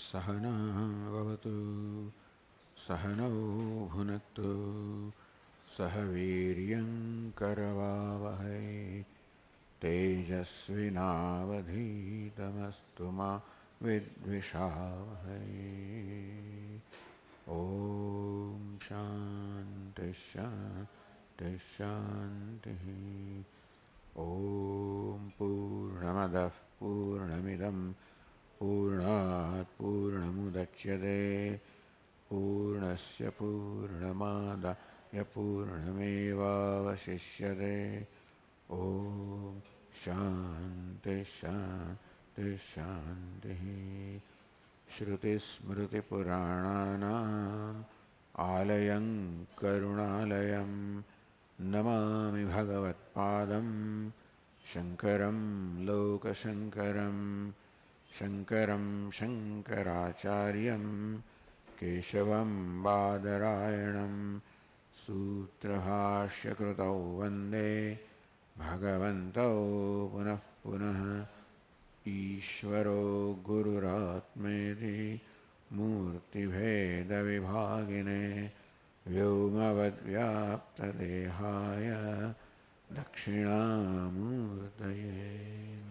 सहना भवतु सहनौ भुनक्तु सह वीर्यं करवावहै तेजस्विनावधीतमस्तु मा विद्विषावहै। ॐ शान्ति शान्ति शान्तिः। ॐ पूर्णमदः पूर्णमिदं पूर्णात् पूर्णमुदच्यते पूर्णस्य पूर्णमादाय पूर्णमेवावशिष्यते। ॐ शान्ति शान्ति शान्तिः। श्रुतिस्मृतिपुराणानाम् आलयं करुणालयं नमामि भगवत्पादं शङ्करं लोकशङ्करं शङ्करं शङ्कराचार्यं केशवं बादरायणं सूत्रभाष्यकृतौ वन्दे भगवन्तौ पुनः पुनः। ईश्वरो गुरुरात्मेति मूर्तिभेदविभागिने व्योमवद्व्याप्तदेहाय दक्षिणामूर्तये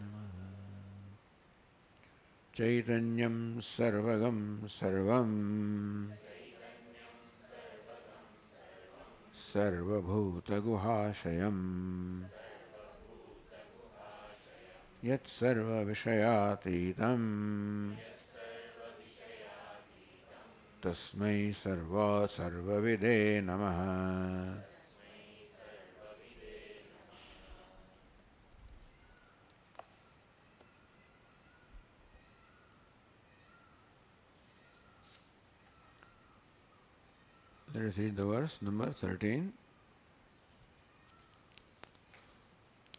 नमः। चैतन्यं सर्वगं सर्वं सर्वभूतगुहाशयम् यत्सर्वविषयातीतं तस्मै सर्वविदे नमः। Let us read the verse number 13.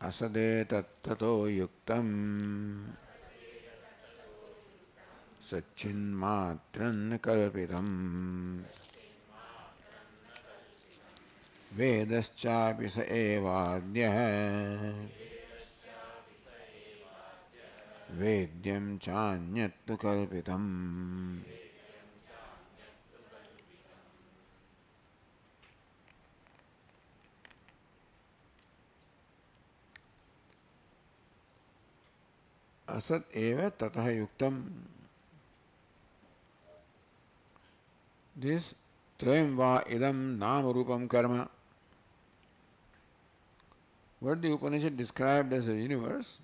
असदे तत्ततो युक्तं सच्चिन्मात्रं कल्पितम् वेदश्चापि स एवाद्यः वेद्यं चान्यत्तु कल्पितम्। असत एव ततः युक्तम. This trayam va idam nam rupam karma. What the Upanishad described as a universe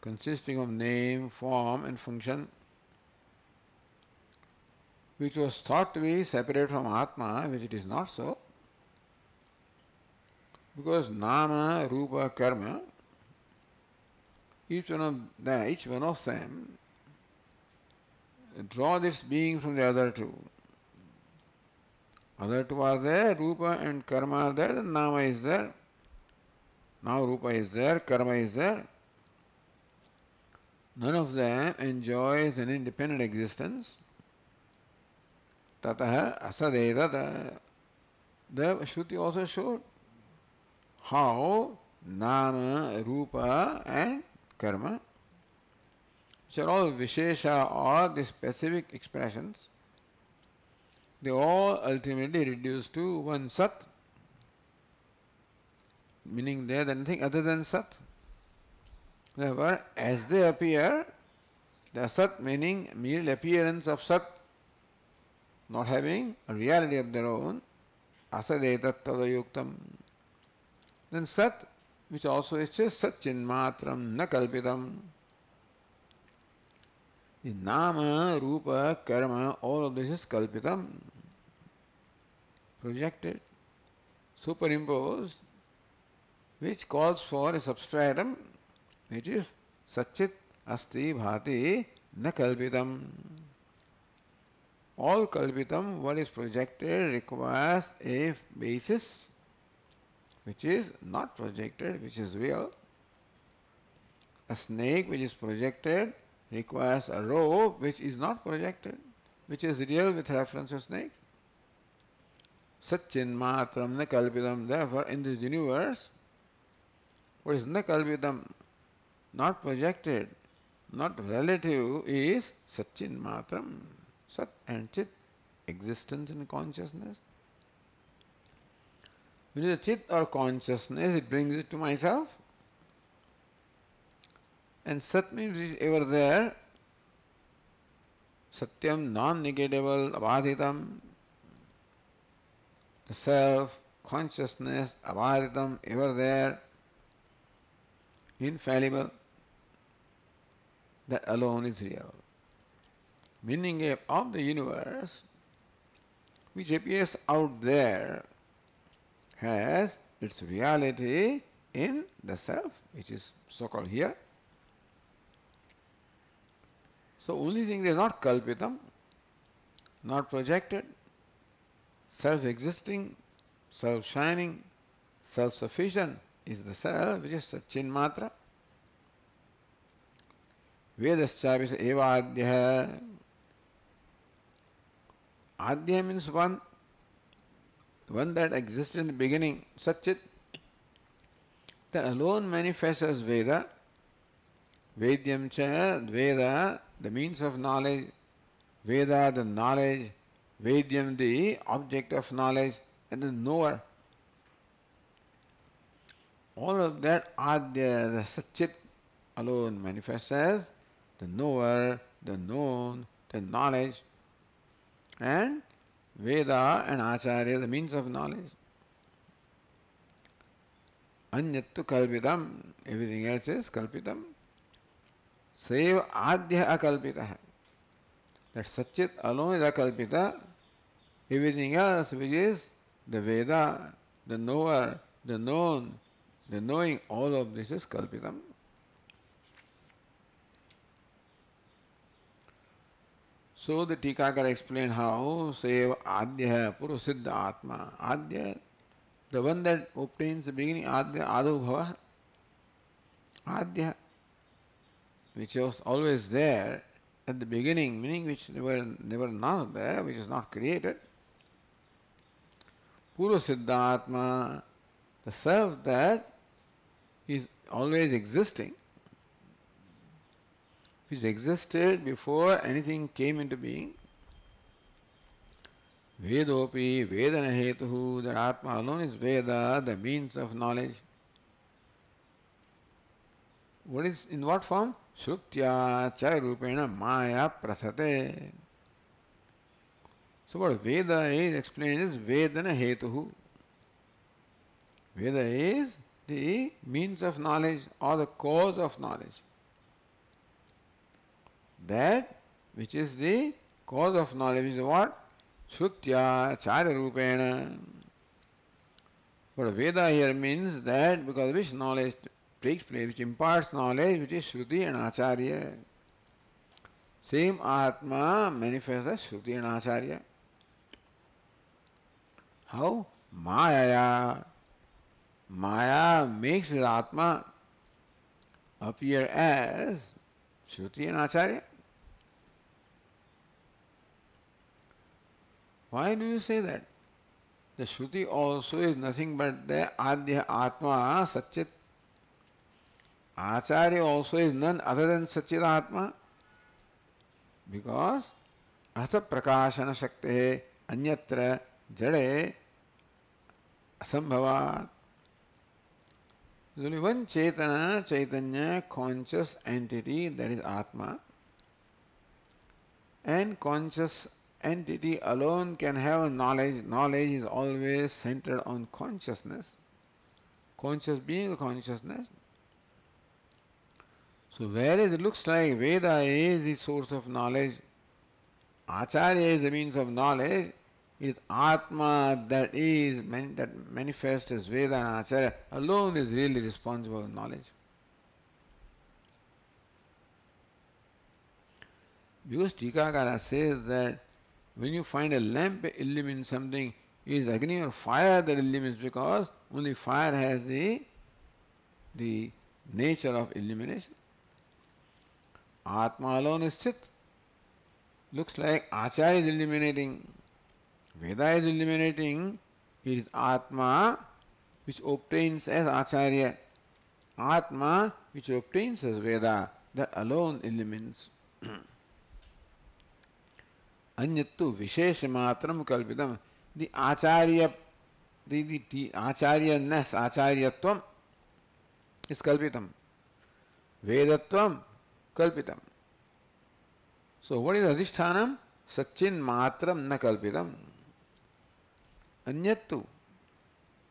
consisting of name, form and function, which was thought to be separate from Atma, which it is not so, because nama, rupa, karma, each one of them draw this being from the other two. Other two are there, rupa and karma are there, then nama is there. Now rupa is there, karma is there. None of them enjoys an independent existence. Tataha asadedata. The Shruti also showed how nama, rupa and karma, which are all vishesha or the specific expressions, they all ultimately reduce to one sat, meaning they are nothing other than sat. Therefore, as they appear, the sat meaning mere appearance of sat, not having a reality of their own, asadetat tadayuktam. Then sat, which also is just satchinmatram na kalpitam. The nama, rupa, karma, all of this is kalpitam, projected, superimposed, which calls for a substratum, which is satchit asti bhati na kalpitam. All kalpitam, what is projected, requires a basis which is not projected, which is real. A snake which is projected requires a rope which is not projected, which is real with reference to snake. Satchinmatram na kalpitam. Therefore, in this universe, what is na kalpitam, not projected, not relative, is Satchin Matram. Sat and Chit, existence in consciousness. When it is Chit or consciousness, it brings it to myself. And Sat means it is ever there. Satyam, non-negatable, abhaditam. The self, consciousness, abhaditam, ever there, infallible. That alone is real. Meaning of the universe, which appears out there, has its reality in the self, which is so-called here. So only thing is not kalpitam, not projected, self-existing, self-shining, self-sufficient is the self, which is Satchinmatra. Vedaschavis eva adhyah. Adhyah means one that exists in the beginning, Satchit, that alone manifests as Veda. Vedyam cha, Veda, the means of knowledge, Veda, the knowledge, Vedyam, the object of knowledge, and the knower. All of that Adya, the Satchit, alone manifests as the knower, the known, the knowledge, and Veda and Acharya, the means of knowledge. Anyattu kalpitam, everything else is kalpitam. Save adhya akalpita. That Satchit alone is akalpita. Everything else, which is the Veda, the knower, the known, the knowing, all of this is kalpitam. So the Tikakara explained how save adhya purusiddha atma. Adhya, the one that obtains the beginning, adhya adubhava. Adhya, which was always there at the beginning, meaning which never not there, which is not created. Purusiddhatma, the self that is always existing, which existed before anything came into being. Vedopi, Vedana hetuhu, that Atma alone is Veda, the means of knowledge. What is, in what form? Shrutya Chairupena Maya Prasate. So what Veda is explained is Vedana hetuhu. Veda is the means of knowledge or the cause of knowledge. That which is the cause of knowledge is what? Shrutya Charya Rupena. But Veda here means that because which knowledge takes place, which imparts knowledge, which is Shruti and Acharya. Same Atma manifests as Shruti and Acharya. How? Maya. Maya makes the Atma appear as Shruti and Acharya. Why do you say that? The Shruti also is nothing but the Adhya Atma, Satchit. Acharya also is none other than Satchit Atma. Because Atha Prakashana Shakte Anyatra Jade Asambhavat. There is only one Chetana, Chaitanya, conscious entity, that is Atma. And conscious entity alone can have knowledge. Knowledge is always centered on consciousness. Conscious being a consciousness. So whereas it looks like Veda is the source of knowledge, Acharya is the means of knowledge, it is Atma that manifests as Veda and Acharya alone is really responsible for knowledge. Because Tikakara says that when you find a lamp illumines something, is Agni or fire that illumines, because only fire has the nature of illumination. Atma alone is Chit. Looks like Acharya is illuminating, Veda is illuminating, it is Atma which obtains as Acharya, Atma which obtains as Veda. that alone illumines. Anyattu visheshamatram kalpitam. The acharya, the acharyaness, acharyatvam is kalpitam. Vedatvam kalpitam. So what is adhishthanam? Satchin matram na kalpitam. Anyattu,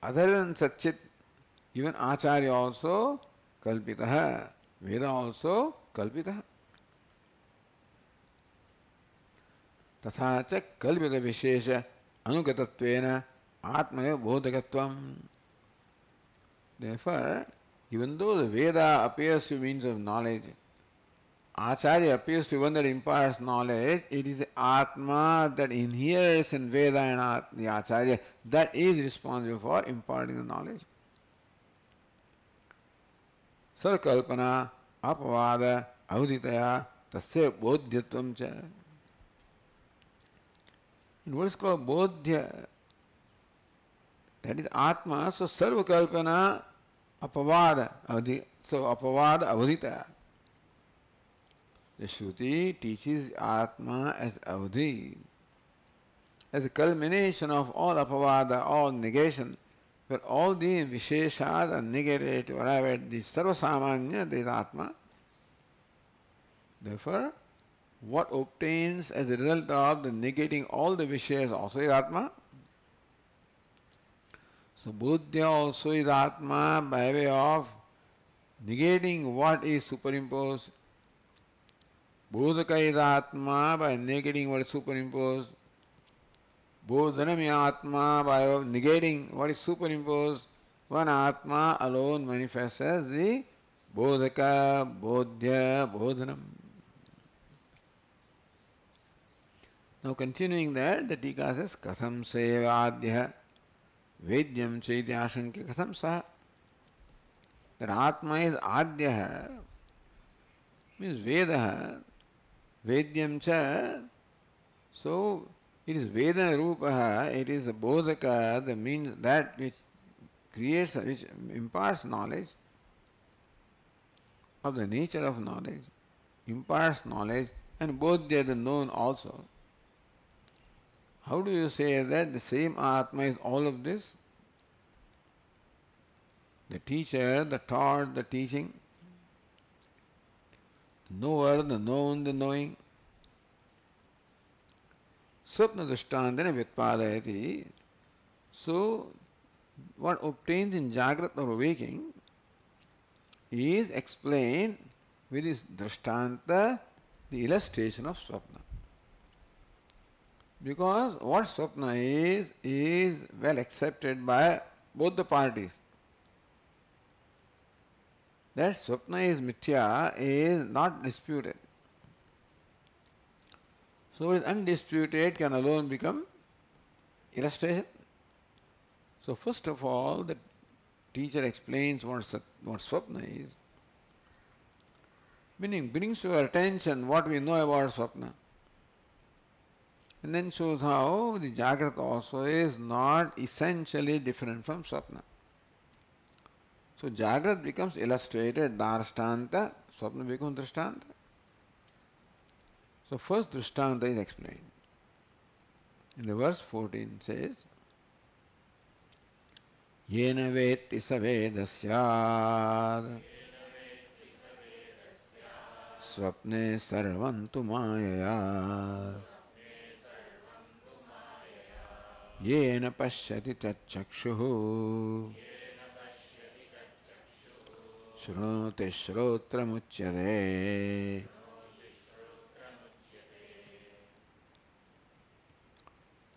other than Satchit, even Acharya also kalpitaha, Veda also kalpitaha. Tatha cha kalpita vishesha anugatatvena atmaya bodhakatvam. Therefore, even though the Veda appears to be means of knowledge, Acharya appears to be one that imparts knowledge, it is the Atma that inheres in Veda and the Acharya that is responsible for imparting the knowledge. Sarkalpana, apavada, avaditaya, tasya bodhyatvam cha. In what is called bodhya, that is Atma, so sarvakalpana, apavada, so apavada, avaditaya. The Shruti teaches Atma as Avadhi, as a culmination of all apavada, all negation, where all the visheshas are negated to arrive at the sarvasamanya, there is Atma. Therefore, what obtains as a result of the negating all the visheshas also is Atma. So Bodhya also is Atma by way of negating what is superimposed. Bodhaka is Atma by negating what is superimposed. Bodhanam is Atma by negating what is superimposed. One Atma alone manifests as the Bodhaka, Bodhya, Bodhanam. Now continuing that, the Tika says, Katham sevadhya vedyam chaiti ashanki katham saha. That Atma is adhya, means Veda. Vedyam cha, so it is Veda Rupaha, it is a Bodhaka, that means that which creates, which imparts knowledge of the nature of knowledge, imparts knowledge, and Bodhya the known also. How do you say that the same Atma is all of this? The teacher, the taught, the teaching, the knower, the known, the knowing. Swapna drishtantena vyatpadayati. So, what obtains in Jagrat or waking is explained with this drishtanta, the illustration of Swapna. Because what Swapna is well accepted by both the parties. That Swapna is mithya is not disputed. So what is undisputed can alone become illustration. So first of all, the teacher explains what Swapna is, meaning brings to our attention what we know about Swapna. And then shows how the Jagrat also is not essentially different from Swapna. So Jagrat becomes illustrated, Darshtanta, Swapna becomes Drishtanta. So first Drishtanta is explained. In the verse 14 says, Yena vetti sa vedasyad Swapne sarvantu mayaya Yena pashyati tachakshuhu Shruti shrotramuchyate.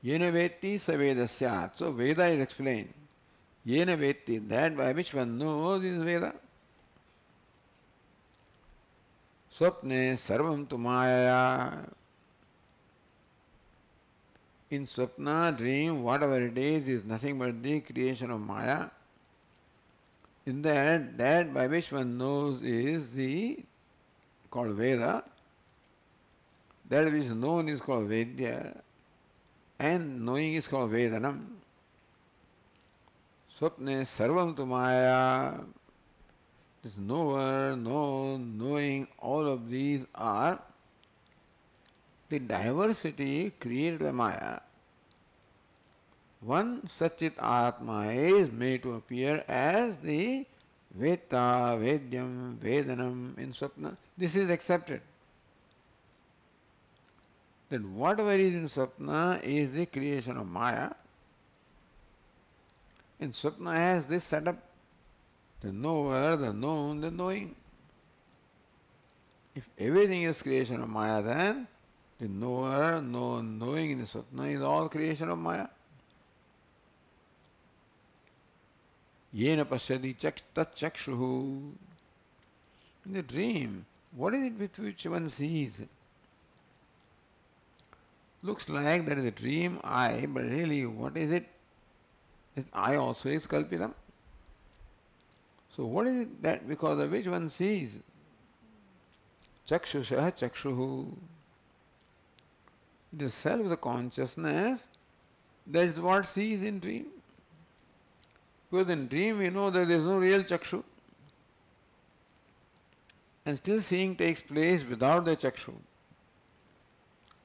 Yena vetti sa vedasyat. So Veda is explained. Yena vetti, that by which one knows is Veda. Swapne sarvam tu maya. In Swapna, dream, whatever it is nothing but the creation of Maya. In that by which one knows is the called Veda. That which is known is called Vedya. And knowing is called Vedanam. Swapne sarvam tu maya. this knower, known, knowing, all of these are the diversity created by Maya. One Satchit Atma is made to appear as the Veta, Vedyam, Vedanam in Swapna. This is accepted. That whatever is in Swapna is the creation of Maya. And Swapna has this setup, the knower, the known, the knowing. If everything is creation of Maya, then the knower, known, knowing in the Swapna is all creation of Maya. Yena pasyati tat chakshuhu. In the dream, what is it with which one sees? Looks like there is a dream eye, but really what is it? This eye also is kalpitam. So what is it that because of which one sees? Chakshusha chakshuhu. The self, the consciousness, that is what sees in dream. Because in dream we know that there is no real chakshu. And still seeing takes place without the chakshu.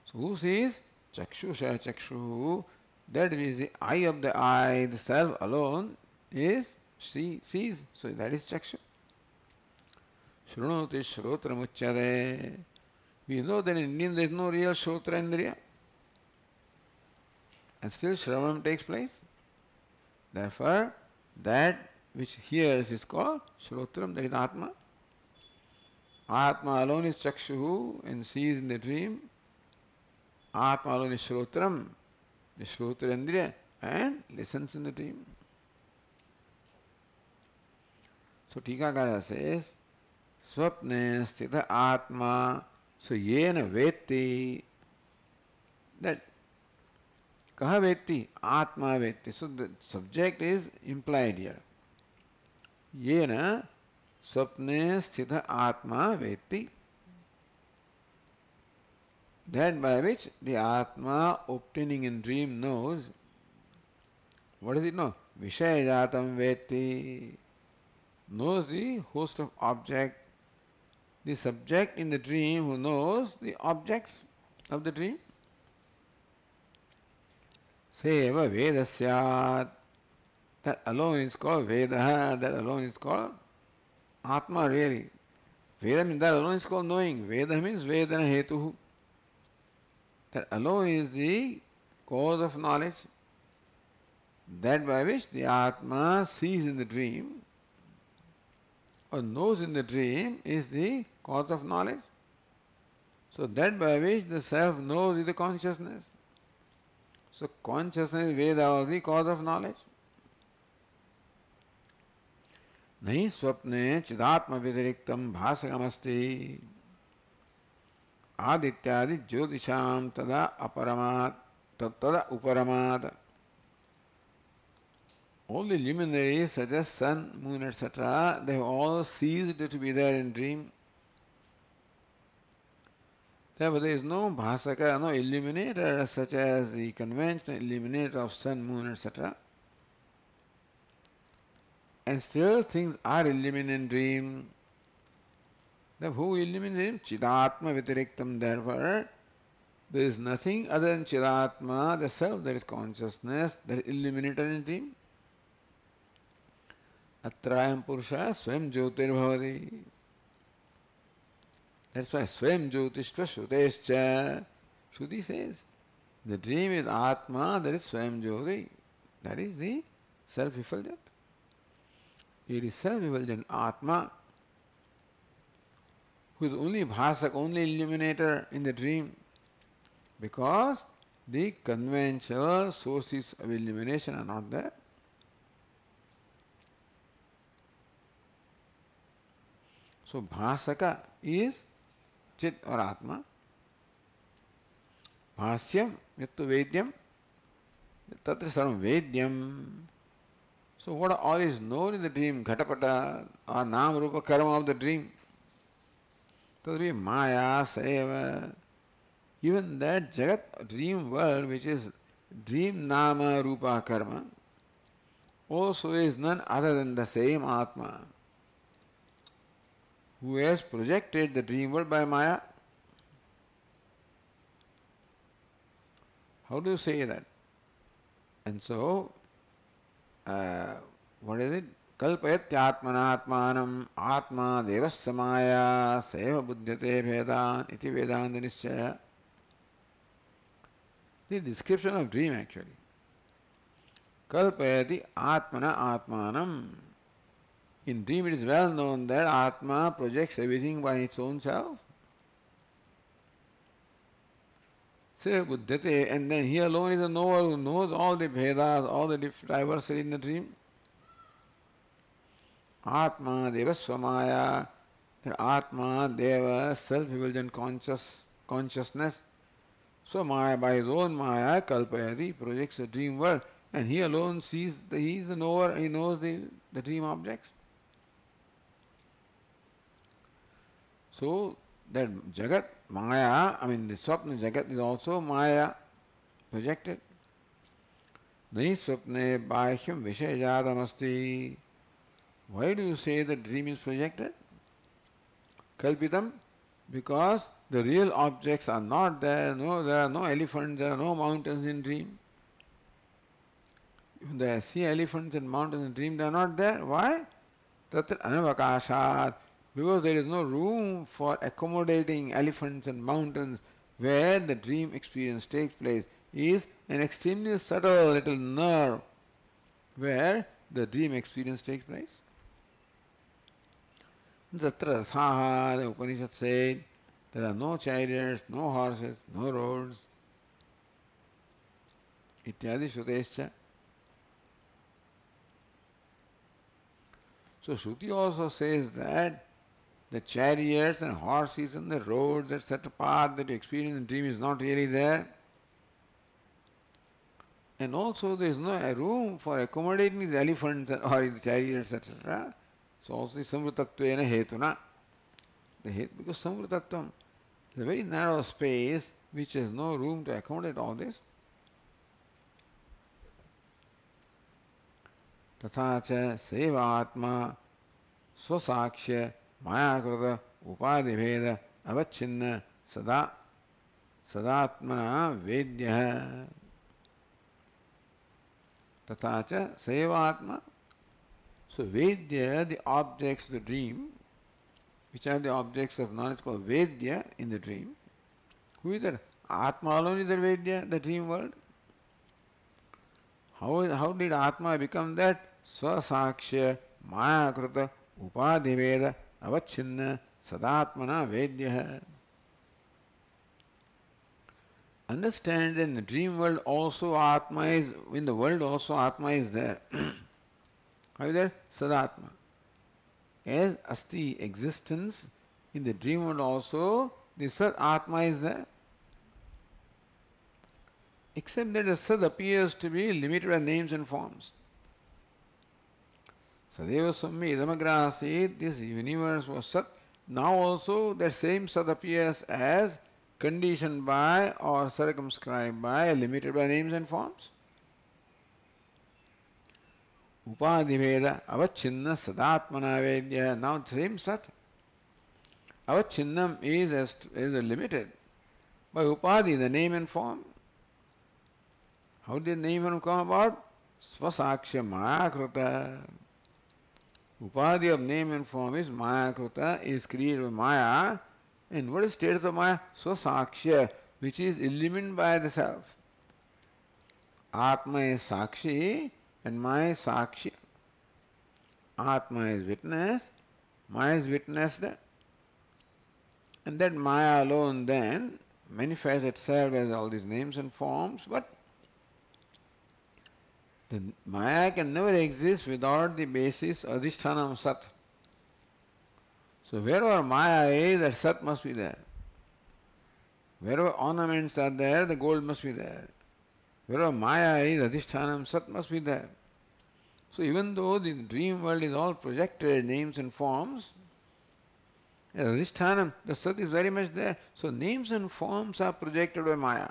So who sees? Chakshusha chakshu. That is the eye of the eye, the self alone is sees. So that is chakshu. Shrunoti shrotra muchyade. We know that in Indian there is no real shrotra indriya. And still shravanam takes place. Therefore, that which hears is called Shrotram, that is Atma. Atma alone is Chakshuhu and sees in the dream. Atma alone is Shrotram, the Shrotrendriya, and listens in the dream. So Tikakara says, Swapne sthita Atma, so yena vetti, that Kaha vetti? Atma vetti. So the subject is implied here. Yena swapne sthita Atma vetti. That by which the Atma obtaining in dream knows. What does it know? Vishayajatam vetti. Knows the host of object. The subject in the dream who knows the objects of the dream. Seva Vedasyat. That alone is called Veda. That alone is called Atma really. Veda means that alone is called knowing. Veda means Vedana Hetuhu. That alone is the cause of knowledge. That by which the Atma sees in the dream or knows in the dream is the cause of knowledge. So that by which the self knows is the consciousness. So consciousness, Veda, or the cause of knowledge. Nahi swapne chidatma vidiriktam bhasagamasti adityadi jyotisham tada aparamat tada uparamat. All the luminaries such as sun, moon, etc., they have all ceased to be there in dream. Therefore, there is no bhasaka, no illuminator such as the conventional illuminator of sun, moon, etc. And still things are illuminated in dream. Therefore, who illuminates dream? Chidatma vitiriktam. Therefore, there is nothing other than Chidatma, the self, that is consciousness, that is illuminated in dream. Atrayam Purusha Swam Jyotir Bhavati. That's why Swam Jyotishva Shrutescha. Shruti says the dream is Atma, that is Swam Jyoti. That is the self-effulgent. It is self-effulgent Atma who is only bhasak, only illuminator in the dream, because the conventional sources of illumination are not there. So bhasaka is Chit or Atma. Bhasyam yattu vedyam tatra sarvam vedyam. So what all is known in the dream, Ghatapata or Nam Rupa Karma of the dream. Tadvi Maya, Seva. Even that Jagat dream world, which is dream Nama Rupa Karma, also is none other than the same Atma. who has projected the dream world by Maya. How do you say that? And so, what is it? Kalpayatyatmanatmanam atma devasya seva buddhyate vedan iti vedanta nischaya. The description of dream actually. Kalpayati atmana atmanam. In dream it is well known that Atma projects everything by its own self. Seva buddhyate, and then he alone is a knower who knows all the Vedas, all the diversity in the dream. Atma deva swamaya, the Atma deva self-evident consciousness. Swamaya by his own Maya kalpayati projects the dream world, and he alone sees, he is the knower, he knows the dream objects. So that Jagat, Maya, the Swapna Jagat is also Maya projected. Nahi Swapne Bhashyam Vishayajadamasti. Why do you say the dream is projected? Kalpitam, because the real objects are not there. No, there are no elephants, there are no mountains in dream. If they see elephants and mountains in dream, they are not there. Why? Tatra anavakashat. Because there is no room for accommodating elephants and mountains where the dream experience takes place. Is an extremely subtle little nerve where the dream experience takes place. Tatra rathaha, the Upanishad said, there are no chariots, no horses, no roads. Ityadi Shutescha. So Shruti also says that the chariots and horses and the roads, etc., path that you experience in dream is not really there. And also there is no room for accommodating these elephants or the chariots, etc. So also samvritatvena hetuna. Because samvritattvam is a very narrow space which has no room to accommodate all this. Tatha cha seva atma swasakshya mayakrita upadibheda avachinna sadatmana vedya. Tatha cha seva atma. So Vedya, the objects of the dream, which are the objects of knowledge called Vedya in the dream. Who is that? Atma alone is the Vedya, the dream world. How did Atma become that? Swasakshya mayakrita upadiveda avachinna sadatmana vedya. Understand that in the dream world also Atma is, in the world also Atma is there. How is that? Sadatma. As asti existence, in the dream world also, the Sat Atma is there. Except that the Sat appears to be limited by names and forms. Sadeva Swami Idamagrasit, this universe was Sat. Now also that same Sat appears as conditioned by or circumscribed by, limited by names and forms. Upadiveda avachinna sadatmana vedya. Now the same Sat. Avachinnam is limited by upadi, the name and form. How did name and come about? Swasakshya mayakrita. Upadi of name and form is mayakrita, is created by Maya. And what is status of Maya? Swasakshya, which is illumined by the self. Atma is Sakshi and Maya is Sakshya. Atma is witness, Maya is witnessed. And that Maya alone then manifests itself as all these names and forms, but the Maya can never exist without the basis Adhishthanam Sat. So wherever Maya is, that Sat must be there. Wherever ornaments are there, the gold must be there. Wherever Maya is, Adhishthanam Sat must be there. So even though the dream world is all projected names and forms, Adhishthanam, the Sat is very much there. So names and forms are projected by Maya.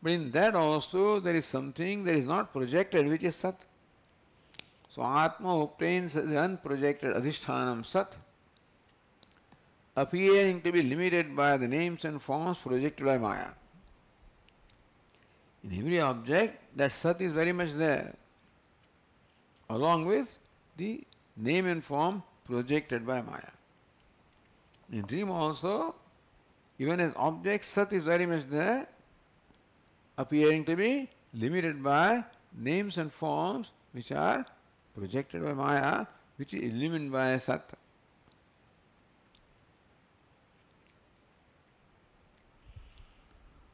But in that also there is something that is not projected, which is Sat. So Atma obtains the unprojected Adhishthanam Sat. appearing to be limited by the names and forms projected by Maya. In every object, that Sat is very much there, along with the name and form projected by Maya. In dream also, even as object, Sat is very much there, appearing to be limited by names and forms which are projected by Maya, which is illumined by Sat.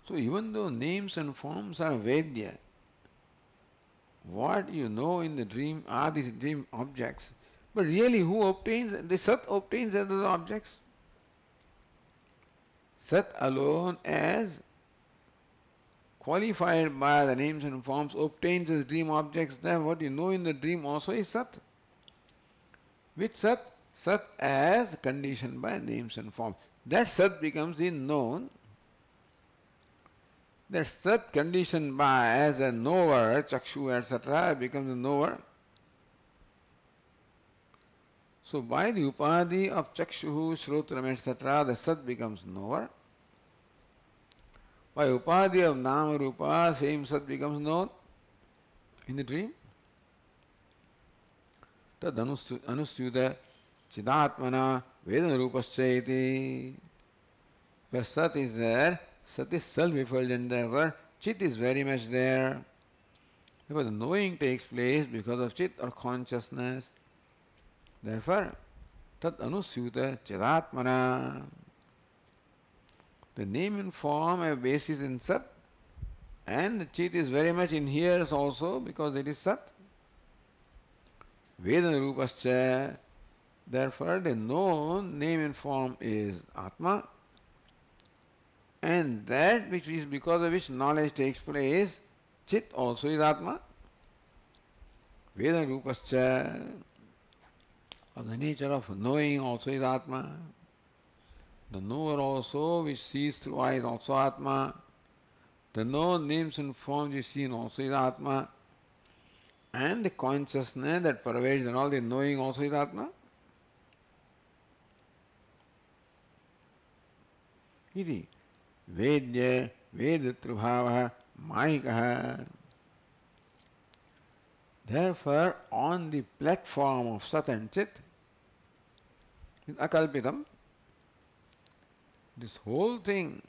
So even though names and forms are Vedya, what you know in the dream are these dream objects. But really who obtains? The Sat obtains as those objects. Sat alone as qualified by the names and forms obtains as dream objects. Then what you know in the dream also is Sat. Which Sat? Sat as conditioned by names and forms. That Sat becomes the known. That Sat conditioned by as a knower, Chakshu, etc., becomes a knower. So by the Upadhi of Chakshu, Shrotram, etc., the Sat becomes knower. By Upadhi of Nama Rupa, same Sat becomes known in the dream. Tad anusyuta chidatmana vedana rupascha iti. Where Sat is there, Sat is self-effulgent, therefore Chit is very much there. Therefore the knowing takes place because of Chit or consciousness. Therefore, Tat anusyuta chidatmana. The name and form have basis in Sat, and the Chit is very much inheres also because it is Sat. Vedana rupascha. Therefore, the known name and form is Atma, and that which is because of which knowledge takes place, Chit also is Atma. Vedana rupascha. Of the nature of knowing also is Atma. The knower also which sees through eyes also Atma. The known names and forms which seen also is Atma. And the consciousness that pervades and all the knowing also is Atma. Iti Vedya Vedatrubhava Maikaha. Therefore, on the platform of Sat and Chit, with Akalpitam, this whole thing,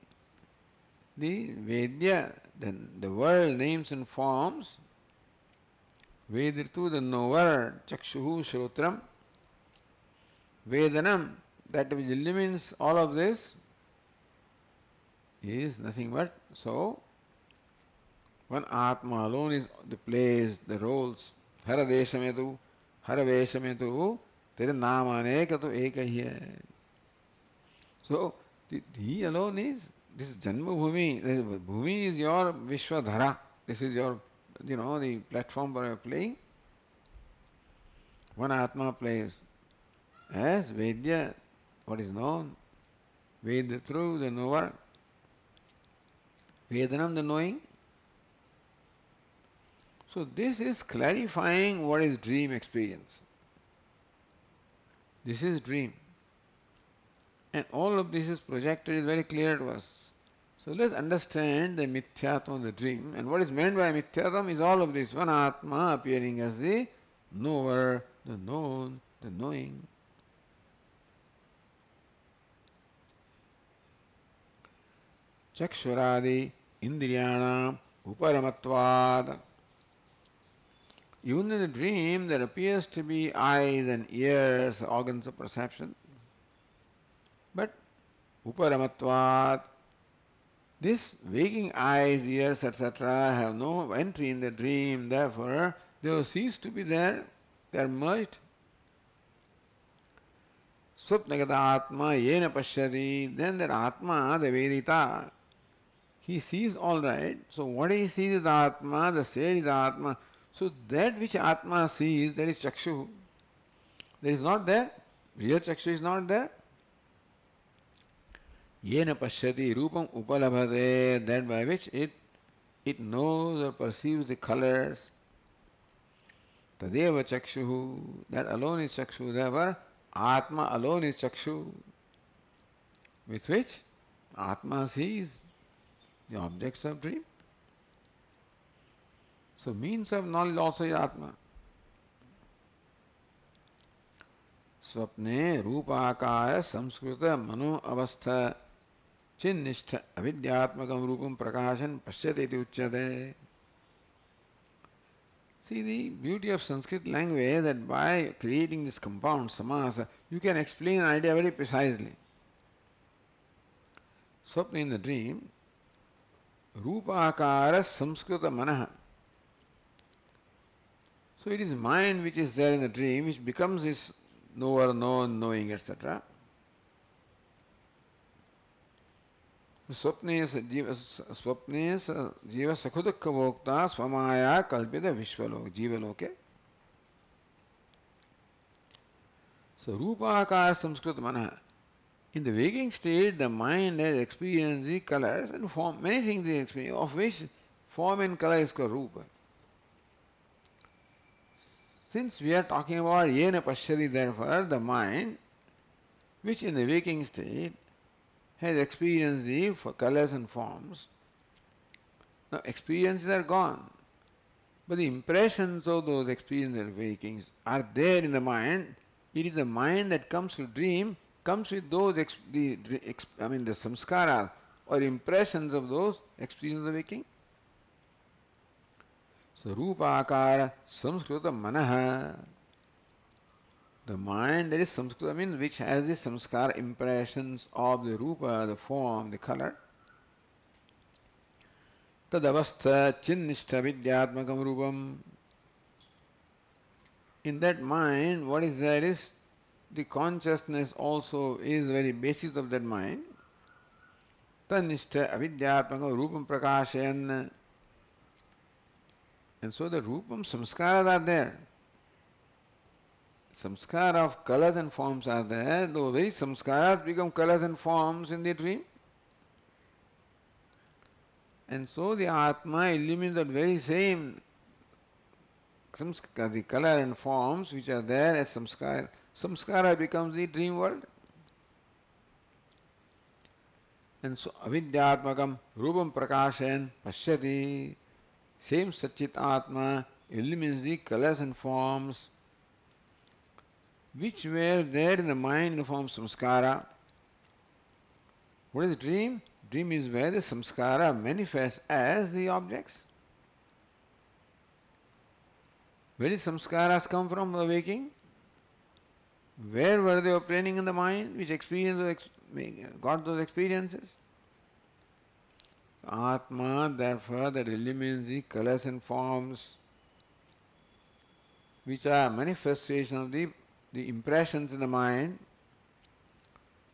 the Vedya, the world names and forms, Vedritu, the knower, Chakshuhu, Shrotram, Vedanam, that which illumines all of this, is nothing but so. One Atma alone is the place, the roles. Hara Deshametu, Hara Veshametu, Tere Namanekatu Ekahya. So, he alone is, this is Janma Bhumi. Bhumi is your Vishwadhara. This is your, the platform where you are playing. One Atma plays as Vedya, what is known. Ved through the knower. Vedanam, the knowing. So this is clarifying what is dream experience. This is dream. And all of this is projected, is very clear to us. So let's understand the Mithyatma of the dream. And what is meant by Mithyatma is all of this. One Atma appearing as the knower, the known, the knowing. Chakshuradi Indriyanam Uparamatvad. Even in the dream, there appears to be eyes and ears, organs of perception. But Uparamatvat, this waking eyes, ears, etc., have no entry in the dream, therefore they will cease to be there, they are merged. Swapnagata Atma Yena Pashyati, then that Atma, the Vedita, he sees all right. So what he sees is the Atma, the said is the Atma. So that which Atma sees, that is Chakshu. That is not there. Real Chakshu is not there. Yena Pashyati Rupam Upalabhate, that by which it knows or perceives the colors. Tadeva Chakshu, that alone is Chakshu. Therefore, Atma alone is Chakshu. with which Atma sees the objects of dream. So means of knowledge also is Atma. Swapne Rupakaya Samskrita Mano Avastha Chinnistha Avidyatmakam Rupam Prakashan Pashyate iti Uchyate. See the beauty of Sanskrit language, that by creating this compound samasa, you can explain an idea very precisely. Swapna, in the dream, Rupakara Samskrita Manaha. So it is mind which is there in the dream, which becomes this knower, known, knowing, etc. Swapne jiva sakhudukha vokta swamaya kalpita vishwalok jivaloke. So Rupakara Samskrita Manaha. In the waking state, the mind has experienced the colors and form, many things they experience, of which form and color is called Rupa. Since we are talking about yena pashyati, therefore, the mind, which in the waking state has experienced the colors and forms, now experiences are gone, but the impressions of those experiences and wakings are there in the mind. It is the mind that comes to dream, comes with those the samskaras or impressions of those experiences of waking. So Rupa Akara Samskrita Manaha. The mind that is Samskrita means which has the samskara impressions of the Rupa, the form, the color. Tadavastha Chinnistha Vidyatmakam Rupam. In that mind, what is there is the consciousness also is very basis of that mind. Tanistha Avidyatmakam Rupam Prakashayan. And so the Rupam samskaras are there. Samskara of colors and forms are there. Those very samskaras become colors and forms in the dream. And so the Atma illumines that very same the color and forms which are there as samskara. Samskara becomes the dream world. And so avidyatmakam rupam prakashayan pashyati. Same Satchit Atma illumines the colors and forms which were there in the mind in the form of samskara. What is dream? Dream is where the samskara manifests as the objects. Where did samskaras come from the waking? Where were they obtaining in the mind which got those experiences? Atma, therefore, that illumines the colors and forms which are manifestation of the impressions in the mind,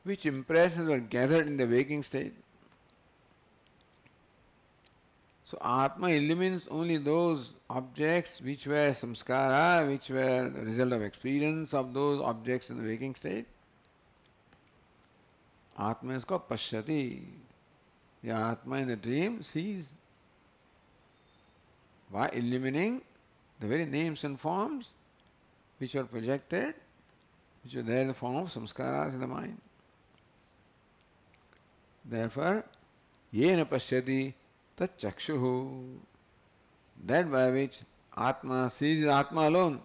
which impressions were gathered in the waking state. So Atma illumines only those objects which were samskara, which were the result of experience of those objects in the waking state. Atma is called Pashyati. The Atma in the dream sees by illumining the very names and forms which are projected, which are there in the form of samskaras in the mind. Therefore, yena pashyati tat chakshuhu, that by which Atma sees is Atma alone.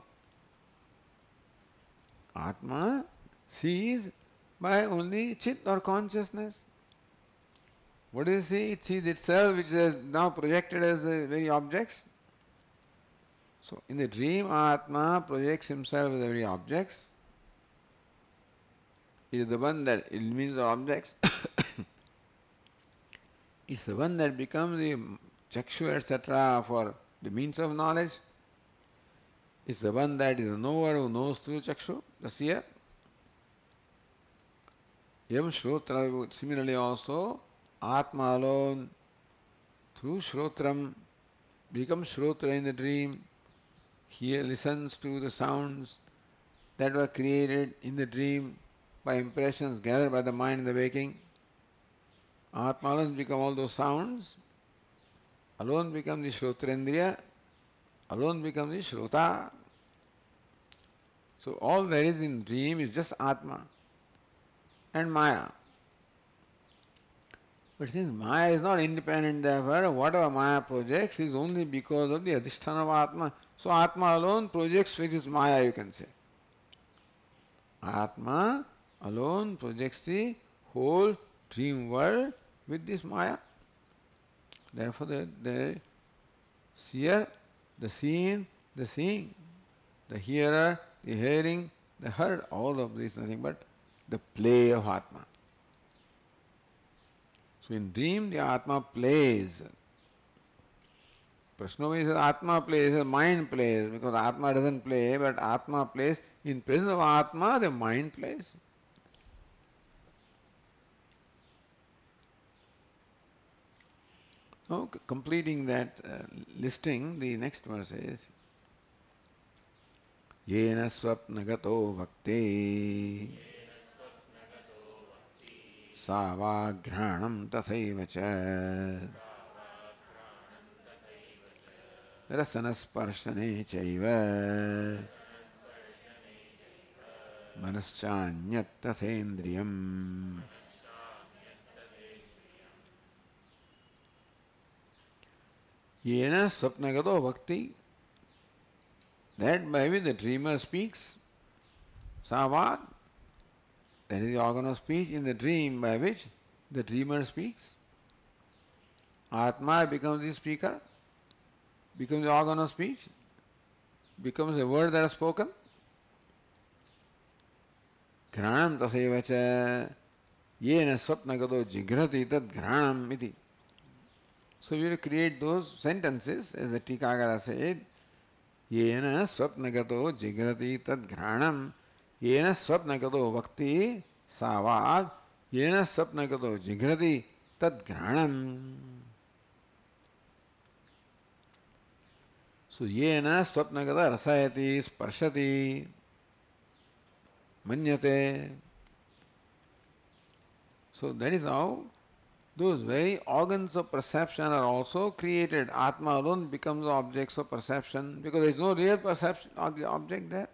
Atma sees by only chit or consciousness. What does it see? It sees itself, which is now projected as the very objects. So in the dream, Atma projects himself as the very objects. It is the one that illumines the objects. It's the one that becomes the chakshu, etc., for the means of knowledge. It's the one that is the knower who knows through chakshu, the seer. Yam shrotra, similarly also, Atma alone, through Shrotram, becomes Shrotra in the dream. He listens to the sounds that were created in the dream by impressions gathered by the mind in the waking. Atma alone becomes all those sounds, alone becomes the Shrotrendriya, alone becomes the Shrota. So all there is in dream is just Atma and Maya. But since Maya is not independent, therefore whatever Maya projects is only because of the Adhisthana of Atma. So Atma alone projects which is Maya, you can say. Atma alone projects the whole dream world with this Maya. Therefore the seer, the seen, the seeing, the hearer, the hearing, the heard, all of this nothing but the play of Atma. So in dream the Atma plays. Prashnovi says Atma plays, mind plays, because Atma doesn't play, but Atma plays. In presence of Atma, the mind plays. Now, completing that listing, the next verse is Yena swapnagato bhakti Savaghranam tathaiva cha Rasanasparshane chaiva Manaschanyat tathendriyam. Yena swapnagato bhakti, that by which the dreamer speaks, Savad, that is the organ of speech in the dream by which the dreamer speaks. Atma becomes the speaker, becomes the organ of speech, becomes a word that is spoken. Granam taseva cha yena swapnagato jigrati tad granam iti. So we will create those sentences as the Tikagara said, Yena swapnagato jigrati tad granam, Yena swapnagato bhakti savad, Yena swapnagato jigrati tad granam. So Yena swapnagata rasayati sparshati manyate. So that is how those very organs of perception are also created. Atma alone becomes objects of perception because there is no real perception object there.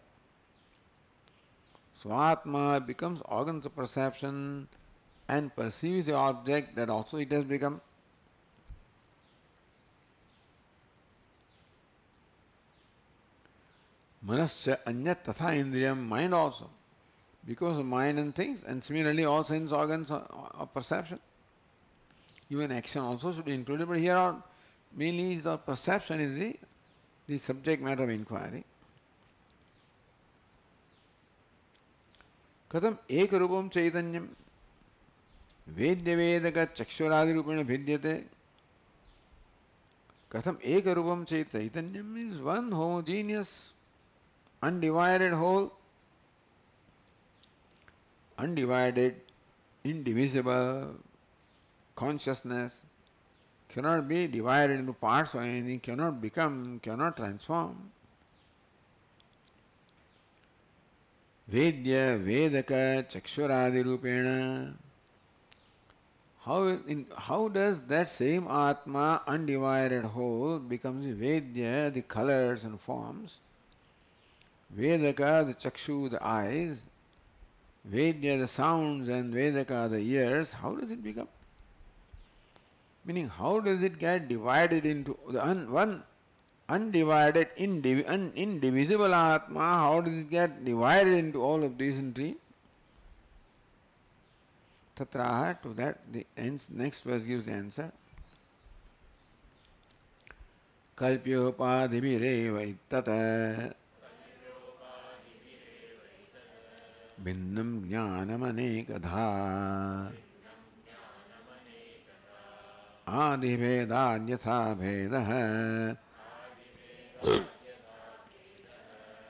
So Atma becomes organs of perception and perceives the object that also it has become. Manascha anyat tatha indriyam, mind also. Because of mind and things, and similarly all sense organs of perception. Even action also should be included, but here mainly the perception is the subject matter of inquiry. Katham ekarupam chaitanyam vedya vedaka chakshuradi rupena vidyate. Katham ekarupam chaitanyam is one homogeneous, undivided whole, undivided, indivisible consciousness, cannot be divided into parts or anything, cannot become, cannot transform. Vedya, Vedaka, Chakshuradi Rupena. How does that same Atma, undivided whole, becomes Vedya, the colors and forms, Vedaka, the Chakshu, the eyes, Vedya, the sounds, and Vedaka, the ears? How does it become? Meaning, how does it get divided into the one undivided, indivisible Atma? How does it get divided into all of these in dream? Tatraha, to that the next verse gives the answer. Kalpyopadhibhireva ittata Bhinnam jnanam anekadha Adibhedad yatha bhedah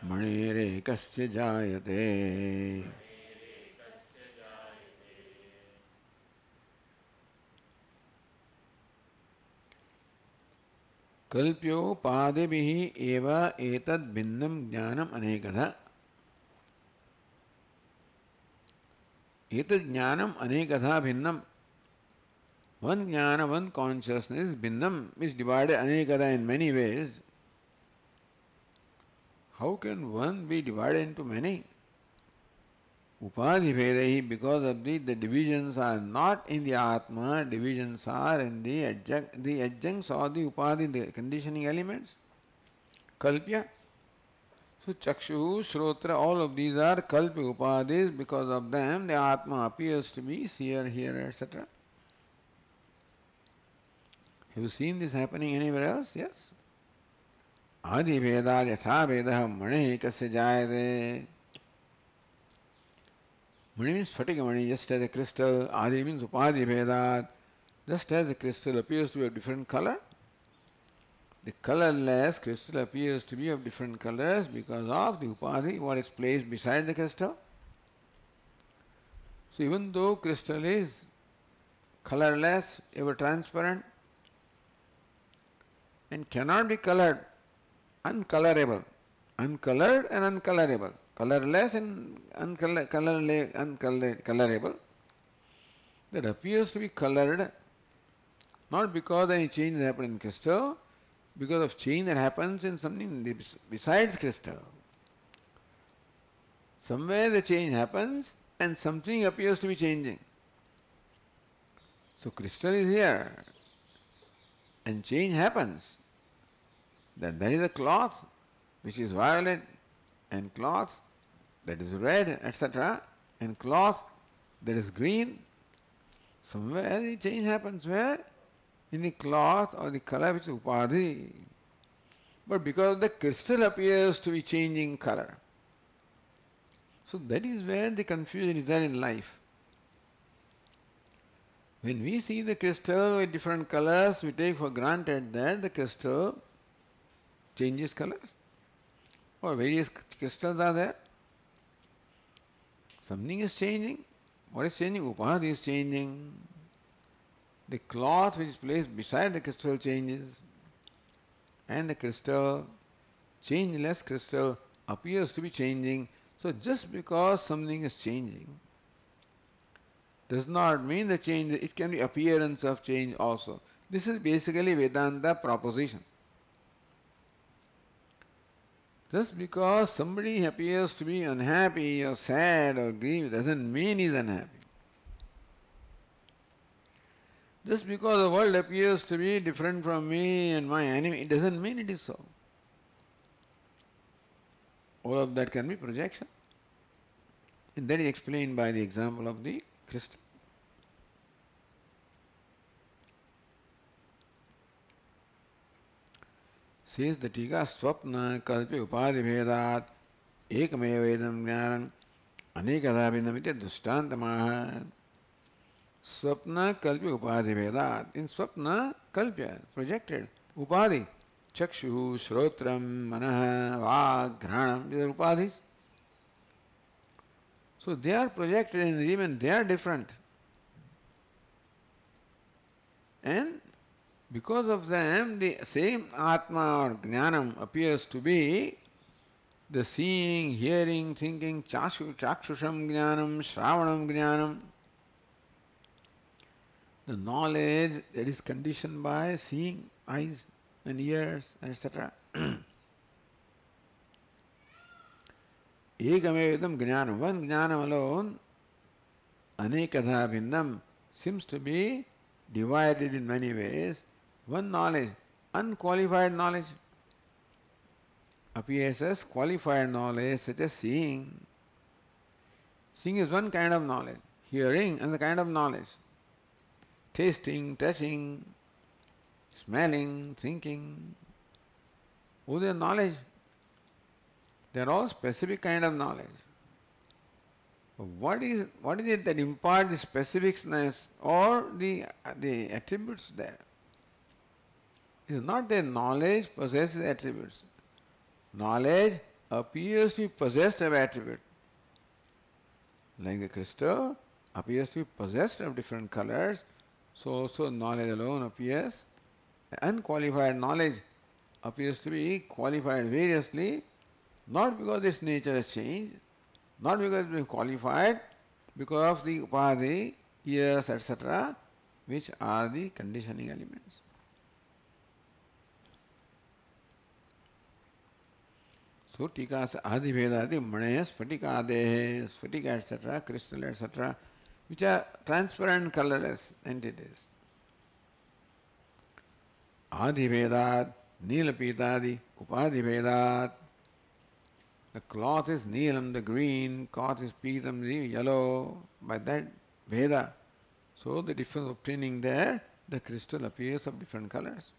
Manirekasya jayate. Kalpyopadibhihi eva etad bhinnam jnanam anekadha. Etad jnanam anekadha bhinnam. One jnana, one consciousness, bhinnam, is divided anekada in many ways. How can one be divided into many? Upadhi Vedahi, because of the divisions are not in the Atma, divisions are in the adjuncts or the Upadhi, the conditioning elements. Kalpya. So Chakshu, Shrotra, all of these are Kalpya Upadhis, because of them the Atma appears to be seer, hearer, etc. Have you seen this happening anywhere else? Yes. Adi Veda Yatha Veda Mane Kasya Jayate. Mani means Phatika Mani, just as a crystal. Adi means Upadhi Vedat. Just as the crystal appears to be of different color, the colorless crystal appears to be of different colors because of the Upadhi, what is placed beside the crystal. So even though crystal is colorless, ever transparent, and cannot be colored, uncolorable, uncolored and uncolorable, colorless and uncolorable, that appears to be colored not because any change has happened in crystal, because of change that happens in something besides crystal. Somewhere the change happens and something appears to be changing. So crystal is here and change happens. That there is a cloth which is violet and cloth that is red, etc. and cloth that is green. Somewhere the change happens. Where? In the cloth or the color which is upadhi. But because the crystal appears to be changing color. So that is where the confusion is there in life. When we see the crystal with different colors, we take for granted that the crystal changes colors. Or various crystals are there. Something is changing. What is changing? Upadhi is changing. The cloth which is placed beside the crystal changes. And the crystal, changeless crystal, appears to be changing. So just because something is changing does not mean the change, it can be appearance of change also. This is basically Vedanta proposition. Just because somebody appears to be unhappy or sad or grieved doesn't mean he's unhappy. Just because the world appears to be different from me and my enemy, it doesn't mean it is so. All of that can be projection. And that is explained by the example of the crystal. Says the Tika, Swapna Kalpi Upadhi Vedat Ekameva Vedam Jnanam Anekada Vinamite Dustantamaha. Swapna Kalpi Upadhi Vedat. In Swapna, Kalpya, projected. Upadhi. Chakshu, Shrotram, Manaha, Vag, Granam. These are Upadhis. So they are projected in the dream and they are different. And because of them, the same Atma or Jnanam appears to be the seeing, hearing, thinking, Chakshusham Jnanam, Shravanam Jnanam. The knowledge that is conditioned by seeing, eyes and ears, etc. Ekamevedam Jnanam. One Jnanam alone, Anekadha Bhinnam, seems to be divided in many ways. One knowledge, unqualified knowledge, appears as qualified knowledge, such as seeing. Seeing is one kind of knowledge. Hearing is a kind of knowledge. Tasting, touching, smelling, thinking. All their knowledge. They are all specific kind of knowledge. What is it that imparts the specificness or the attributes there? It is not that knowledge possesses attributes. Knowledge appears to be possessed of attribute. Like the crystal appears to be possessed of different colors, so knowledge alone appears. Unqualified knowledge appears to be qualified variously, not because its nature has changed, not because it has been qualified, because of the upadhi, ears, etc., which are the conditioning elements. So tika sa adhivedadi mane sphatikade, sphatika etc., crystal etc., which are transparent colorless entities. Adhivedat, nilapitadi, upadhivedat. The cloth is neelam, the green, cloth is pitam, the yellow, by that Veda. So the difference obtaining there, the crystal appears of different colors.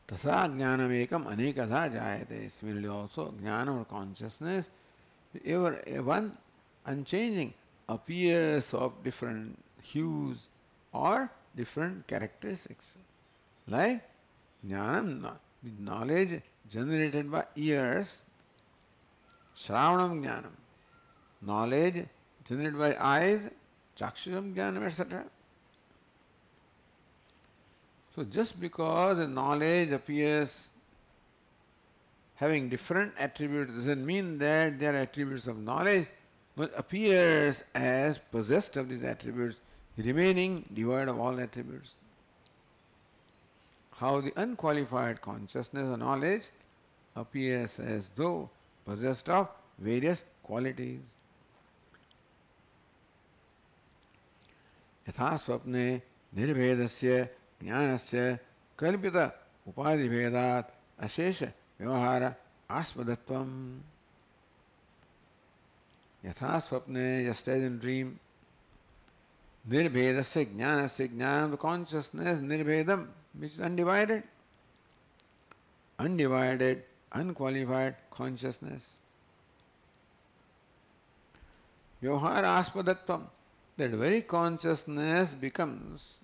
Tasa jnanam ekam anekatha jayate. Similarly also, jnana or consciousness, ever one unchanging, appears of different hues or different characteristics. Like jnanam, the knowledge generated by ears, shravanam jnanam, knowledge generated by eyes, chakshusam jnanam, etc. So just because a knowledge appears having different attributes doesn't mean that they are attributes of knowledge, but appears as possessed of these attributes, remaining devoid of all attributes. How the unqualified consciousness or knowledge appears as though possessed of various qualities. Yatha swapne nirvedasya jnanasya kalpita upadhivedat ashesha vyavahara aspadatvam. Yatha swapne, just as in dream, nirvedasya jnanasya, jnanam, the consciousness, nirvedam, which is undivided, unqualified consciousness. Vyavahara aspadatvam, that very consciousness becomes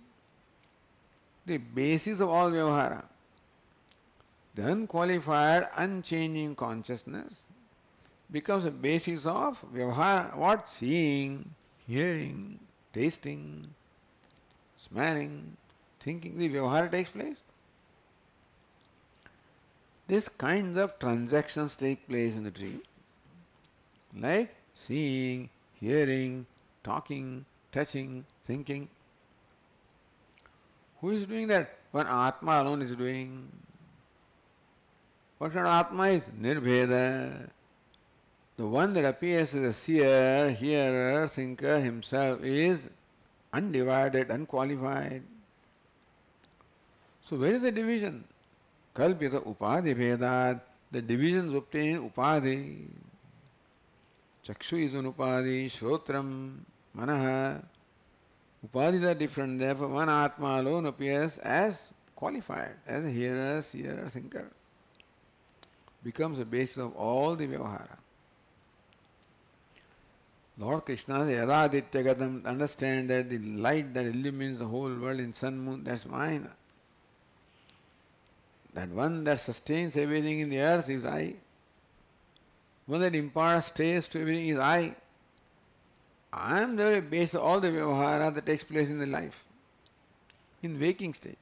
the basis of all vyavahara. The unqualified, unchanging consciousness becomes the basis of vyavahara. What? Seeing, hearing, tasting, smelling, thinking. The vyavahara takes place. These kinds of transactions take place in the dream, like seeing, hearing, talking, touching, thinking. Who is doing that? One Atma alone is doing. What kind of Atma is? Nirbheda. The one that appears as a seer, hearer, thinker himself is undivided, unqualified. So where is the division? Kalpita upadhi bhedat. The divisions obtain upadhi. Chakshu is one upadhi, shrotram, manaha. Upadhis are different, therefore one Atma alone appears as qualified, as a hearer, seer, thinker. Becomes the basis of all the vyavahara. Lord Krishna says, Yadadityagatam, understand that the light that illumines the whole world in sun, moon, that's mine. That one that sustains everything in the earth is I. One that imparts taste to everything is I. I am the very base of all the vyavahara that takes place in the life, in waking state.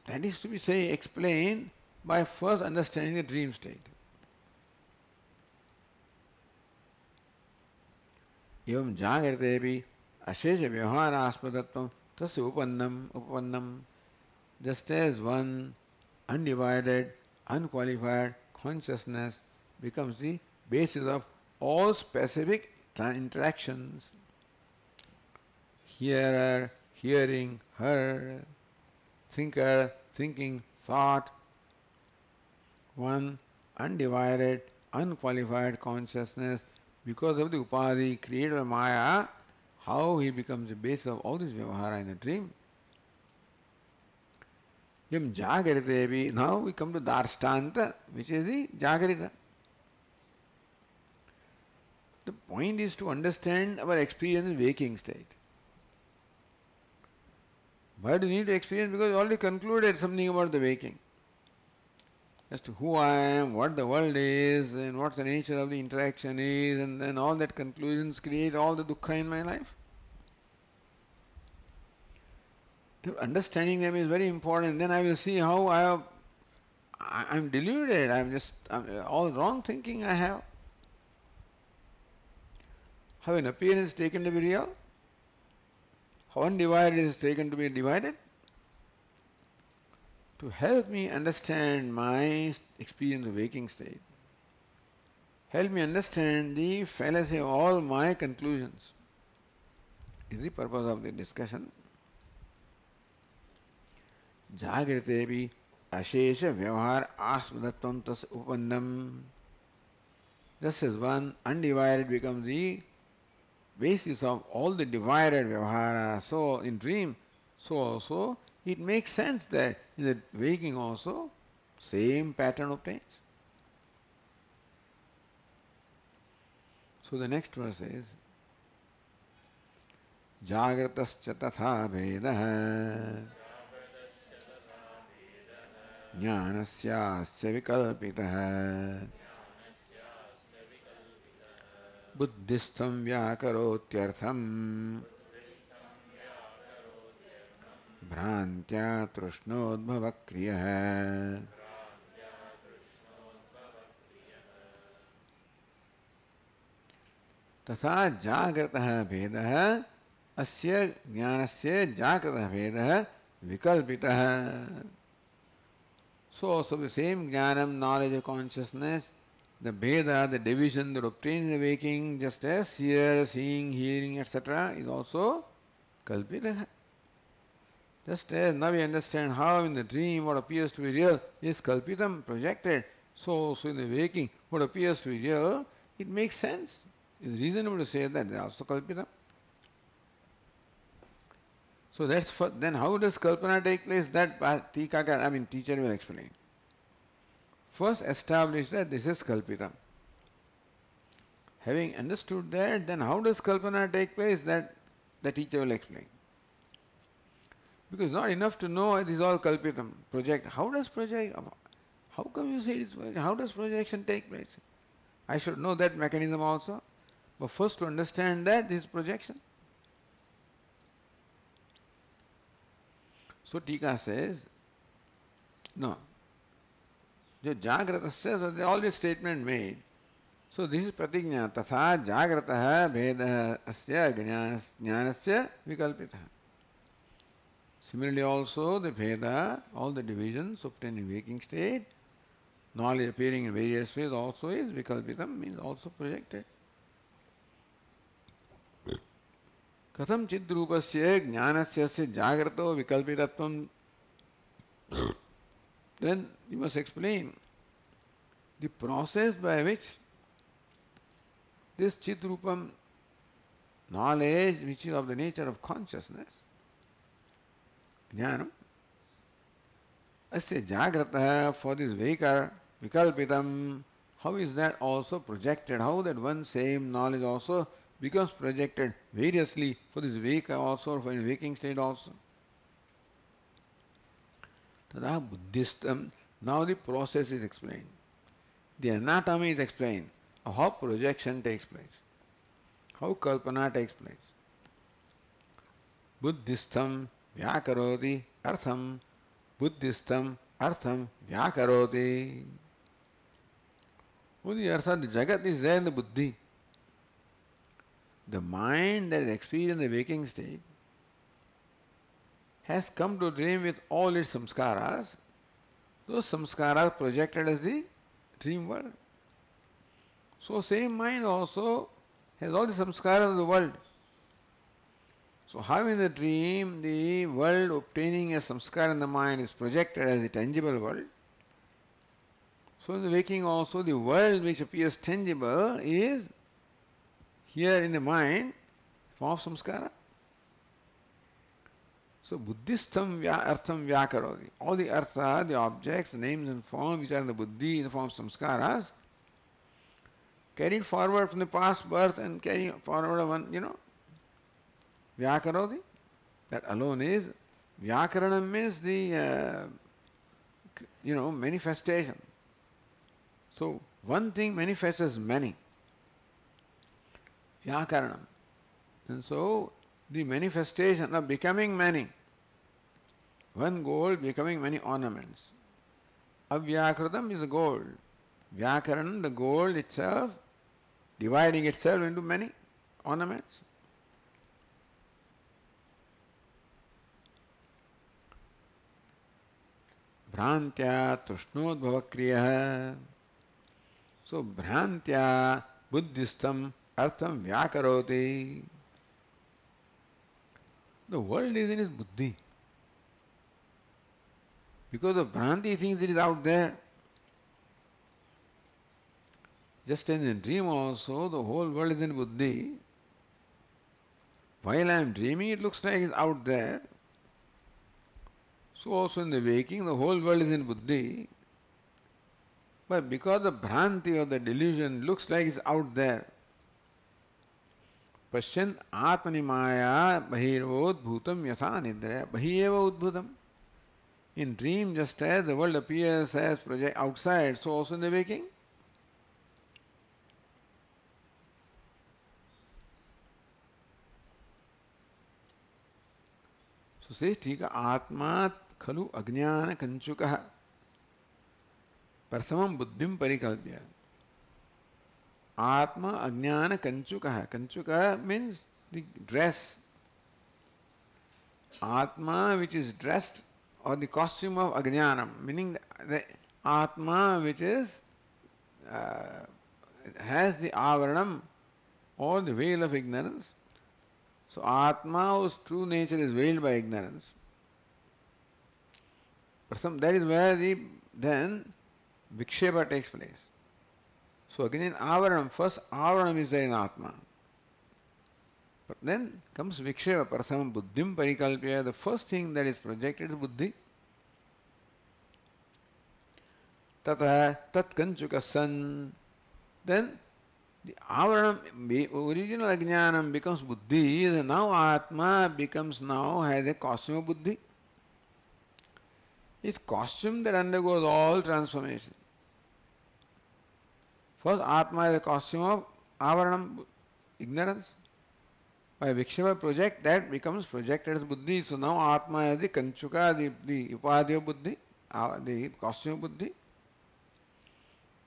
That is to be explained by first understanding the dream state. Evam jagratevi ashesha vyavahara aspadatvam tasya upannam. Just as one undivided, unqualified consciousness becomes the basis of all specific interactions. Hearer, hearing, heard, thinker, thinking, thought. One undivided, unqualified consciousness, because of the upadhi created by Maya, how he becomes the basis of all this vyavahara in a dream. Yam jagaritevi. Now we come to Darstanta, which is the Jagarita. The point is to understand our experience in waking state. Why do we need to experience? Because we already concluded something about the waking. As to who I am, what the world is, and what the nature of the interaction is, and then all that conclusions create all the dukkha in my life. Understanding them is very important. Then I will see how I'm deluded. I'm all wrong thinking I have. How an appearance is taken to be real? How undivided is taken to be divided? to help me understand my experience of waking state, help me understand the fallacy of all my conclusions, is the purpose of the discussion. Jagritevi ashesha vyavahar asmadatvam tas upannam. Just as one undivided becomes the basis of all the divided vyavahara, so in dream, so also it makes sense that in the waking also same pattern obtains. So the next verse is Jagratascha tatha vedah Jnanasyasya vikalpitah Buddhistam vyakarotyartham Bhrantya trushnodbhava kriyah. तथा जागृतः भेदः अस्य ज्ञानस्य जागृतः भेदः विकल्पितः. So also the same jnanam, knowledge of consciousness, the bheda, the division that obtains in the waking, just as here, seeing, hearing, etc., is also kalpitah. Just as now we understand how in the dream what appears to be real is kalpitam, projected, so also in the waking what appears to be real, it makes sense. It's reasonable to say that they are also kalpita. So that's for, then how does kalpana take place? That teacher will explain. First establish that this is kalpita. Having understood that, then how does kalpana take place? That the teacher will explain. Because not enough to know it is all kalpitam, project. How come you say it's project? How does projection take place? I should know that mechanism also. But first to understand that this is projection. So Tika says, no. जो जागृत से, so all this statement made. So this is pratigna. तथा जागृतः भेदः अस्य ज्ञानस्य विकल्पितः. Similarly also the Veda, all the divisions obtained in waking state, knowledge appearing in various ways also is vikalpitam, means also projected. Katham chidrupasya jnanasya jagrato vikalpitatvam. Then you must explain the process by which this chidrupam knowledge, which is of the nature of consciousness, jnanam, asya jagrata, for this waker, vikalpitam, how is that also projected? How that one same knowledge also becomes projected variously for this waker also, for in waking state also. Tada buddhistam. Now the process is explained. The anatomy is explained of how projection takes place, how kalpana takes place. Buddhistam vyakaroti artham. Buddhistam artham vyakaroti. What is the artha? The jagat is there in the buddhi. The mind that is experienced in the waking state has come to dream with all its samskaras. Those samskaras projected as the dream world. So same mind also has all the samskaras of the world. So how in the dream the world obtaining a samskara in the mind is projected as a tangible world, so in the waking also the world which appears tangible is here in the mind form of samskara. So buddhistam artham vyakaroti. All the artha, the objects, the names and forms which are in the buddhi in the form of samskaras, carried forward from the past birth and carry forward one, vyakaroti. That alone is, vyakaranam means the, manifestation. So one thing manifests as many. Vyakaranam. And so the manifestation of becoming many. One gold becoming many ornaments. Avyakritam is the gold. Vyakaranam, the gold itself, dividing itself into many ornaments. Bhrantya Trushnodbhava Kriya. So Bhrantya Buddhistam Artham Vyakaroti. The world is in his buddhi. Because of Bhranti he thinks it is out there. Just as in a dream also, the whole world is in buddhi. While I am dreaming, it looks like it's out there. So also in the waking, the whole world is in buddhi. But because the Bhranti or the delusion looks like it's out there, Pashyan Atmani Maya Bahirvodbhutam Yatha Nidraya Bahiyeva Udbhutam. In dream, just as the world appears as project outside, so also in the waking. So says Tika Atma Khalu Ajnana Kanchukaha Prasamam Buddhim Parikalpya. Atma Ajnana Kanchukaha. Kanchukaha means the dress. Atma which is dressed or the costume of Ajnanam, meaning the Atma which is has the avaranam or the veil of ignorance. So Atma whose true nature is veiled by ignorance. That is where then Vikshepa takes place. So again in avaranam, first avaranam is there in Atma. But then comes Vikshepa, Prasamam Buddhim Parikalpya, the first thing that is projected is Buddhi. Tata Tat Kanchuka San. Then the avaranam, the original ajnanam becomes buddhi, and now Atma becomes has a costume of buddhi. It's costume that undergoes all transformation. First Atma is a costume of avaranam, ignorance. By Vikshepa project, that becomes projected as buddhi. So now Atma is the kanchuka, the upadhi of buddhi, the costume of buddhi.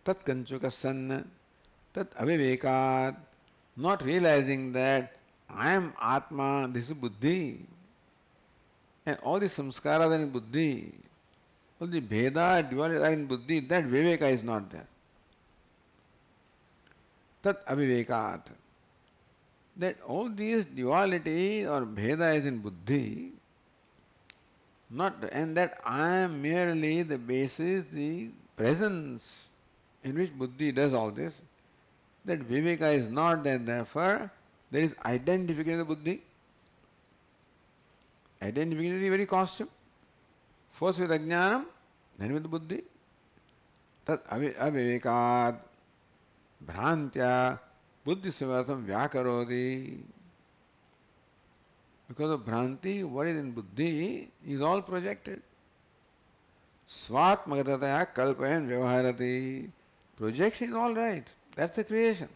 Tat kanchuka san. Tat avivekat, not realizing that I am Atma, this is buddhi. And all the samskaras are in buddhi. All the bheda, duality are in buddhi. That viveka is not there. Tat avivekat. That all these duality or bheda is in buddhi. And that I am merely the basis, the presence in which buddhi does all this. That viveka is not there, therefore there is identification of buddhi. Identification is the very costume. First with ajnanam, then with buddhi. Tat avivekat bhrantya buddhi sivatam vyakaroti. Because of bhranti, what is in buddhi is all projected. Svatmagataya kalpayan vyavaharati. Projection is all right. That's the creation.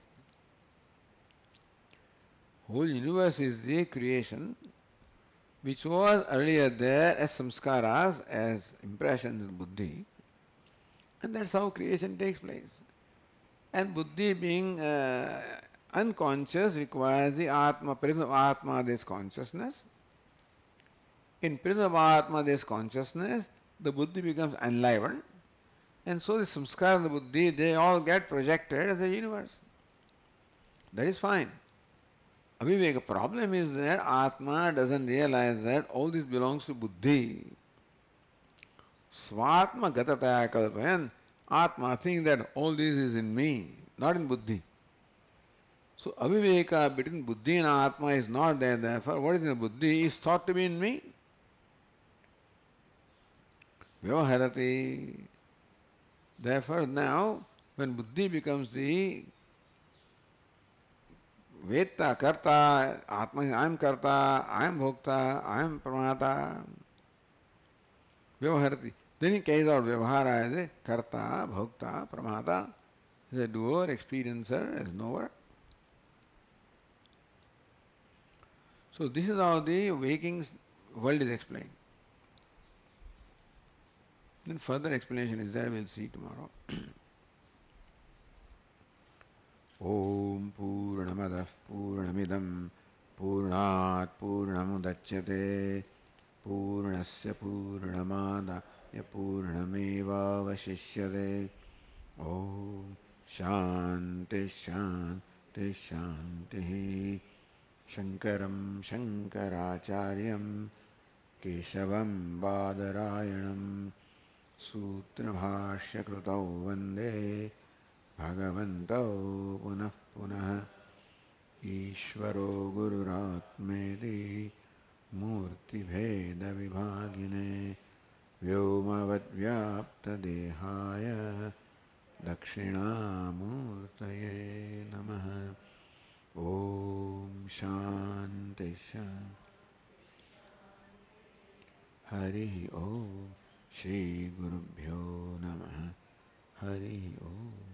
Whole universe is the creation which was earlier there as samskaras, as impressions in buddhi, and that's how creation takes place. And buddhi being unconscious requires the Atma, presence of Atma, this consciousness. In presence of Atma, this consciousness, the buddhi becomes enlivened. And so the samskara and the buddhi, they all get projected as the universe. That is fine. Aviveka problem is that Atma doesn't realize that all this belongs to buddhi. Svatma gatataya kalpayan. Atma thinks that all this is in me, not in buddhi. So aviveka between buddhi and Atma is not there. Therefore, what is in buddhi is thought to be in me. Vyavaharati. Therefore, now, when buddhi becomes the Veta, Karta, Atma, I am Karta, I am Bhokta, I am Pramata, Vyavaharati. Then he carries out Vyavahara as a Karta, Bhokta, Pramata, as a doer, experiencer, as knower. So this is how the waking world is explained. Then further explanation is there, we'll see tomorrow. Om Purnamadah Purnamidam Purnat Purnamudachyate पूर्णस्य पूर्णमादाय पूर्णमेवावशिष्यते। ॐ शान्ति शान्ति शान्तिः। शङ्करं शङ्कराचार्यं केशवं बादरायणं सूत्रभाष्यकृतौ वन्दे भगवन्तौ पुनः पुनः। ईश्वरो गुरुरात्मेति मूर्तिभेदविभागिने व्योमवद्व्याप्तदेहाय दक्षिणामूर्तये नमः। ॐ शान्ति शान्ति। हरिः ॐ। श्रीगुरुभ्यो नमः। हरिः ॐ।